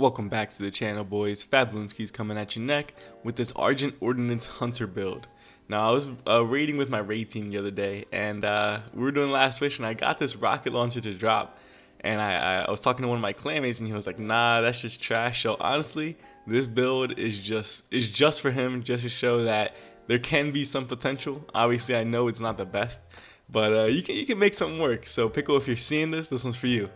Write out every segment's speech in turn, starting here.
Welcome back to the channel, boys. Fabloonski's coming at your neck with this Argent Ordinance Hunter build. Now, I was raiding with my raid team the other day, and we were doing last wish, and I got this rocket launcher to drop. And I was talking to one of my clanmates, and he was like, "Nah, that's just trash." So honestly, this build is just for him, just to show that there can be some potential. Obviously, I know it's not the best, but you can make something work. So Pickle, if you're seeing this one's for you.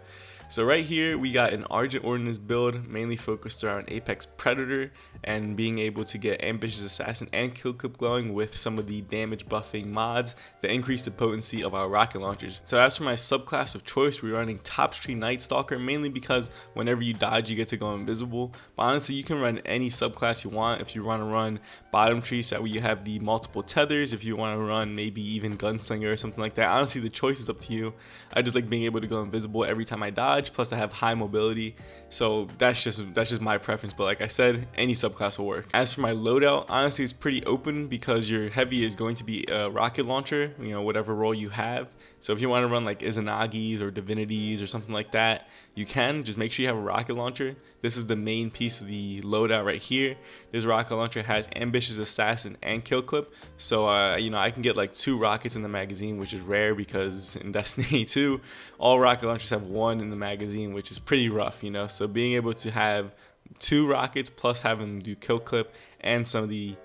So right here we got an Argent Ordinance build mainly focused around Apex Predator and being able to get Ambitious Assassin and Kill Clip glowing with some of the damage buffing mods that increase the potency of our rocket launchers. So as for my subclass of choice, we're running Top Tree Night Stalker mainly because whenever you dodge you get to go invisible. But honestly, you can run any subclass you want. If you want to run Bottom Tree, so that way you have the multiple tethers. If you want to run maybe even Gunslinger or something like that, honestly the choice is up to you. I just like being able to go invisible every time I dodge. Plus I have high mobility, so that's just my preference, but like I said, any subclass will work. As for my loadout, honestly it's pretty open because your heavy is going to be a rocket launcher, you know, whatever role you have. So if you want to run like Izanagi's or Divinities or something like that, you can. Just make sure you have a rocket launcher. This is the main piece of the loadout right here. This rocket launcher has Ambitious Assassin and Kill Clip, so you know, I can get like 2 rockets in the magazine, which is rare because in Destiny 2 all rocket launchers have 1 in the magazine, which is pretty rough, you know. So being able to have 2 rockets plus having them do Kill Clip and some of the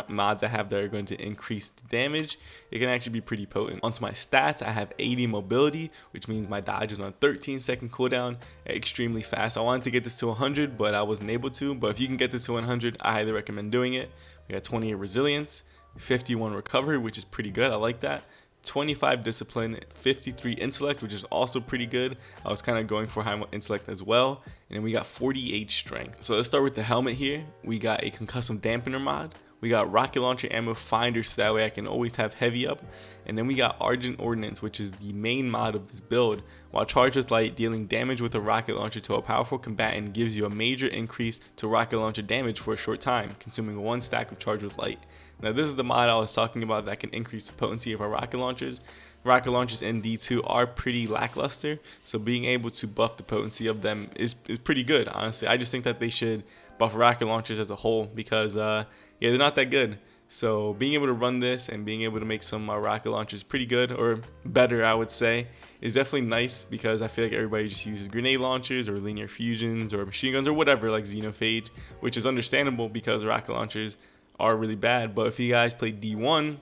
mods I have that are going to increase the damage, it can actually be pretty potent. Onto my stats, I have 80 mobility, which means my dodge is on a 13-second cooldown, extremely fast. I wanted to get this to 100, but I wasn't able to. But if you can get this to 100, I highly recommend doing it. We got 28 resilience, 51 recovery, which is pretty good. I like that. 25 discipline, 53 intellect, which is also pretty good. I was kind of going for high intellect as well. And then we got 48 strength. So let's start with the helmet here. We got a concussive dampener mod. We got rocket launcher ammo finder, so that way I can always have heavy up. And then we got Argent Ordinance, which is the main mod of this build. While charged with light, dealing damage with a rocket launcher to a powerful combatant gives you a major increase to rocket launcher damage for a short time, consuming 1 stack of charged with light. Now this is the mod I was talking about that can increase the potency of our rocket launchers. Rocket launchers in D2 are pretty lackluster, so being able to buff the potency of them is pretty good, honestly. I just think that they should buff rocket launchers as a whole because yeah, they're not that good. So being able to run this and being able to make some rocket launchers pretty good, or better I would say, is definitely nice because I feel like everybody just uses grenade launchers or linear fusions or machine guns or whatever like Xenophage, which is understandable because rocket launchers are really bad. But if you guys play D1,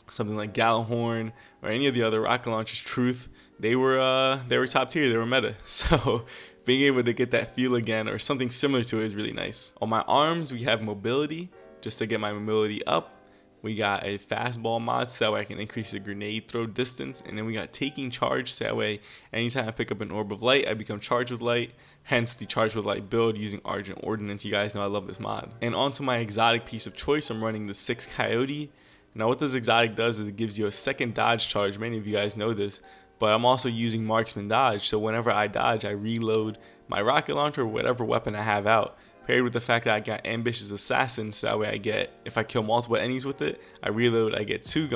something like Gallahorn or any of the other rocket launchers, Truth, they were top tier, they were meta. So being able to get that feel again or something similar to it is really nice. On my arms, we have mobility, just to get my mobility up. We got a fastball mod, so that way I can increase the grenade throw distance. And then we got taking charge, so that way anytime I pick up an orb of light, I become charged with light. Hence the charged with light build using Argent Ordinance. You guys know I love this mod. And onto my exotic piece of choice, I'm running the 6 Coyote. Now what this exotic does is it gives you a second dodge charge. Many of you guys know this, but I'm also using marksman dodge. So whenever I dodge, I reload my rocket launcher or whatever weapon I have out. Paired with the fact that I got Ambitious Assassin, so that way I get, if I kill multiple enemies with it, I reload, I get 2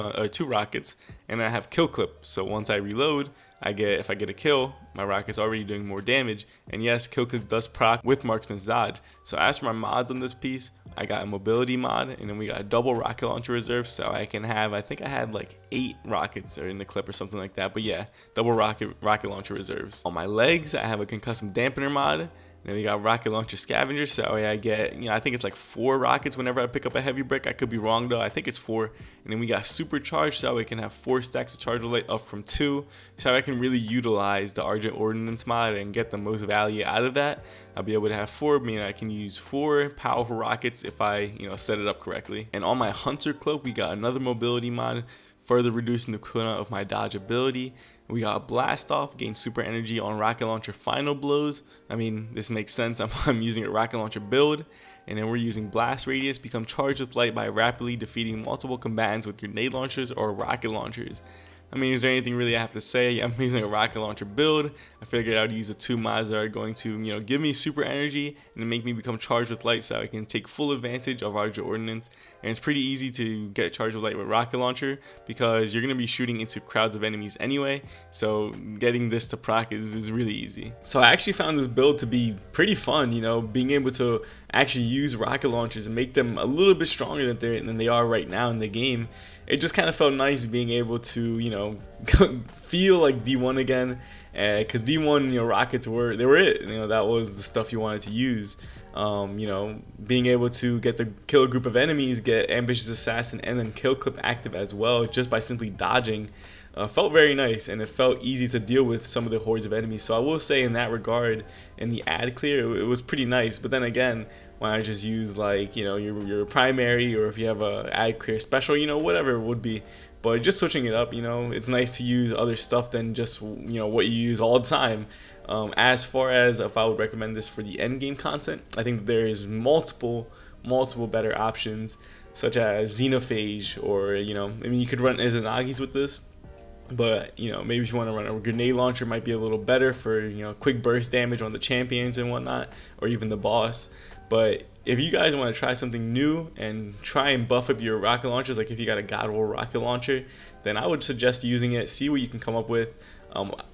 rockets, and I have Kill Clip. So once I reload, if I get a kill, my rocket's already doing more damage. And yes, Kill Clip does proc with Marksman's Dodge. So as for my mods on this piece, I got a mobility mod, and then we got a double rocket launcher reserve, so I can have, I think I had like 8 rockets in the clip or something like that. But yeah, double rocket launcher reserves. On my legs, I have a concussive dampener mod. And then we got rocket launcher scavenger, so that way I get, you know, I think it's like 4 rockets whenever I pick up a heavy brick. I could be wrong though, I think it's 4. And then we got supercharged, so that way I can have 4 stacks of charge light up from 2. So I can really utilize the Argent Ordinance mod and get the most value out of that. I'll be able to have 4, meaning I can use 4 powerful rockets if I, you know, set it up correctly. And on my hunter cloak, we got another mobility mod, further reducing the cooldown of my dodge ability. We got blast off, gain super energy on rocket launcher final blows. I mean, this makes sense. I'm using a rocket launcher build. And then we're using blast radius, become charged with light by rapidly defeating multiple combatants with grenade launchers or rocket launchers. I mean, is there anything really I have to say? I'm using a rocket launcher build. I figured I would use the 2 mods that are going to, give me super energy and make me become charged with light so I can take full advantage of Argent Ordinance. And it's pretty easy to get charged with light with rocket launcher because you're going to be shooting into crowds of enemies anyway. So getting this to proc is really easy. So I actually found this build to be pretty fun, being able to actually use rocket launchers and make them a little bit stronger than they are right now in the game. It just kind of felt nice being able to, feel like D1 again, because D1, rockets were it. That was the stuff you wanted to use. Being able to kill a group of enemies, get ambitious assassin, and then kill clip active as well, just by simply dodging. Felt very nice, and it felt easy to deal with some of the hordes of enemies. So I will say in that regard, in the ad clear, it was pretty nice. But then again, when I just use like your primary, or if you have a ad clear special, whatever it would be. But just switching it up, it's nice to use other stuff than just what you use all the time. As far as if I would recommend this for the end game content, I think that there is multiple better options, such as Xenophage, or you could run Izanagi's with this. But maybe if you want to run a grenade launcher, might be a little better for quick burst damage on the champions and whatnot, or even the boss. But if you guys want to try something new and try and buff up your rocket launchers, like if you got a God War rocket launcher, then I would suggest using it. See what you can come up with.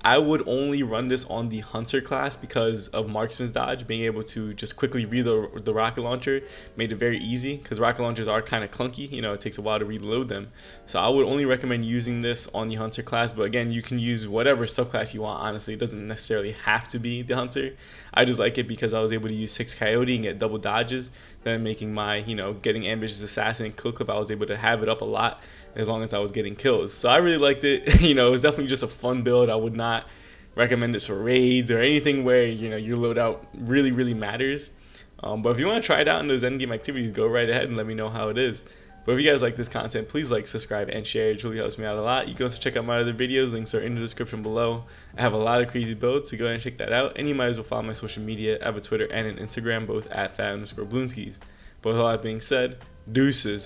I would only run this on the Hunter class because of Marksman's Dodge. Being able to just quickly reload the rocket launcher made it very easy, because rocket launchers are kind of clunky. It takes a while to reload them. So I would only recommend using this on the Hunter class. But again, you can use whatever subclass you want, honestly. It doesn't necessarily have to be the Hunter. I just like it because I was able to use 6 Coyote and get double dodges, then making my, getting ambitious assassin and kill clip, I was able to have it up a lot as long as I was getting kills. So I really liked it. It was definitely just a fun build. I would not recommend this for raids or anything where your loadout really matters. But if you want to try it out in those endgame activities, go right ahead and let me know how it is. But if you guys like this content, please like, subscribe, and share. It truly helps me out a lot. You can also check out my other videos. Links are in the description below. I have a lot of crazy builds, so go ahead and check that out. And you might as well follow my social media. I have a Twitter and an Instagram, both at @fat_bloonskis. But with all that being said, deuces.